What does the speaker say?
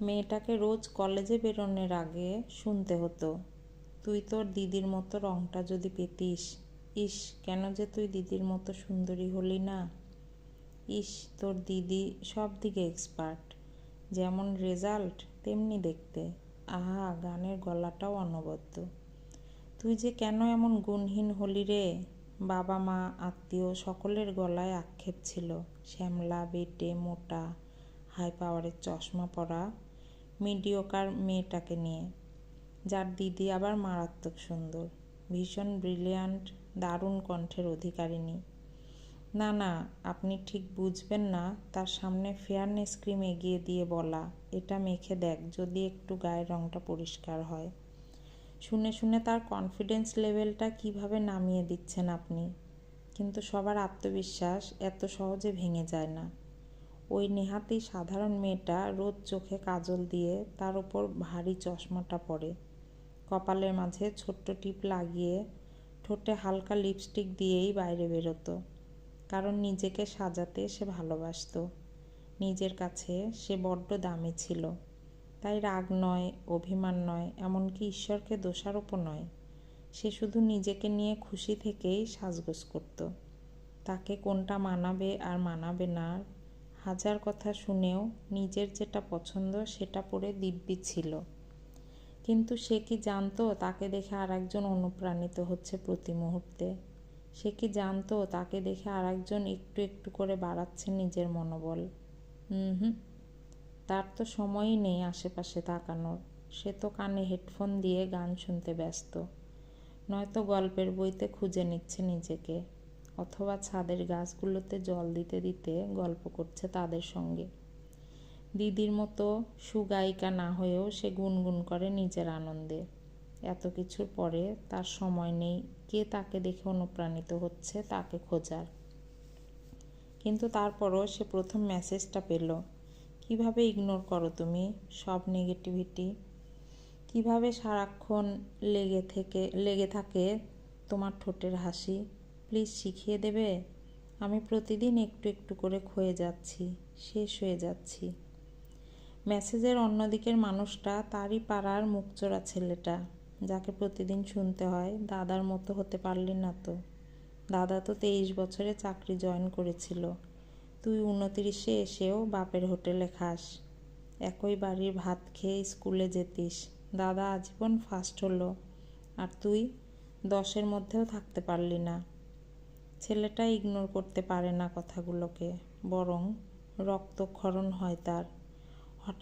মেয়েটাকে রোজ কলেজে বেরোনোর আগে শুনতে হতো, তুই তোর দিদির মতো রংটা যদি পেতিস। ইস, কেন যে তুই দিদির মতো সুন্দরী হলি না। ইস, তোর দিদি সব দিকে এক্সপার্ট, যেমন রেজাল্ট তেমনি দেখতে। আহা, গানের গলাটাও অনবদ্য। তুই যে কেন এমন গুণহীন হলি রে। বাবা মা আত্মীয় সকলের গলায় আক্ষেপ ছিল শ্যামলা, বেটে, মোটা, হাই পাওয়ারের চশমা পরা মিডিওকার মেয়েটাকে নিয়ে, যার দিদি আবার মারাত্মক সুন্দর, ভীষণ ব্রিলিয়ান্ট, দারুণ কণ্ঠের অধিকারিণী। না না, আপনি ঠিক বুঝবেন না। তার সামনে ফেয়ারনেস ক্রিম এগিয়ে দিয়ে বলা, এটা মেখে দেখ যদি একটু গায়ের রঙটা পরিষ্কার হয়। শুনে শুনে তার কনফিডেন্স লেভেলটা কিভাবে নামিয়ে দিচ্ছেন আপনি। কিন্তু সবার আত্মবিশ্বাস এত সহজে ভেঙে যায় না। ওই নেহাতি সাধারণ মেয়েটা রোজ চোখে কাজল দিয়ে তার উপর ভারী চশমাটা পরে, কপালের মাঝে ছোট্ট টিপ লাগিয়ে, ঠোঁটে হালকা লিপস্টিক দিয়েই বাইরে বেরোতো। কারণ নিজেকে সাজাতে সে ভালোবাসত। নিজের কাছে সে বড্ড দামি ছিল। তাই রাগ নয়, অভিমান নয়, এমনকি ঈশ্বরকে দোষারোপও নয়। সে শুধু নিজেকে নিয়ে খুশি থেকেই সাজগোজ করত। তাকে কোনটা মানাবে আর মানাবে না হাজার কথা শুনেও নিজের যেটা পছন্দ সেটা পরে দিব্যি ছিল। কিন্তু সে কি জানতো তাকে দেখে আর একজন অনুপ্রাণিত হচ্ছে প্রতি মুহূর্তে? সে কি জানতো তাকে দেখে আর একজন একটু একটু করে বাড়াচ্ছে নিজের মনোবল? হুম, তার তো সময়ই নেই আশেপাশে তাকানোর। সে তো কানে হেডফোন দিয়ে গান শুনতে ব্যস্ত, নয়তো গল্পের বইতে খুঁজে নিচ্ছে নিজেকে, অথবা ছাদের গাছগুলোতে জল দিতে দিতে গল্প করছে তাদের সঙ্গে। দিদির মতো সুগায়িকা না হয়েও সে গুনগুন করে নিজের আনন্দে। এত কিছুর পরে তার সময় নেই কে তাকে দেখে অনুপ্রাণিত হচ্ছে তাকে খোঁজার। কিন্তু তারপরও সে প্রথম মেসেজটা পেল। কিভাবে ইগনোর করো তুমি সব নেগেটিভিটি? কিভাবে সারাক্ষণ লেগে থাকে তোমার ঠোঁটের হাসি? প্লিজ শিখিয়ে দেবে। আমি প্রতিদিন একটু একটু করে ক্ষয়ে যাচ্ছি, শেষ হয়ে যাচ্ছি। মেসেজের অন্যদিকের মানুষটা তারই পাড়ার মুখচোরা ছেলেটা, যাকে প্রতিদিন শুনতে হয়, দাদার মতো হতে পারলি না তো। দাদা তো 23 বছরে চাকরি জয়েন করেছিল, তুই 29-এ এসেও বাপের হোটেলে খাস। একই বাড়ির ভাত খেয়ে স্কুলে যেতিস। দাদা আজীবন ফার্স্ট হলো, আর তুই 10-এর মধ্যেও থাকতে পারলি না। ছেলেটা ইগনোর করতে পারে না কথাগুলোকে, বরং রক্তক্ষরণ হয় তার।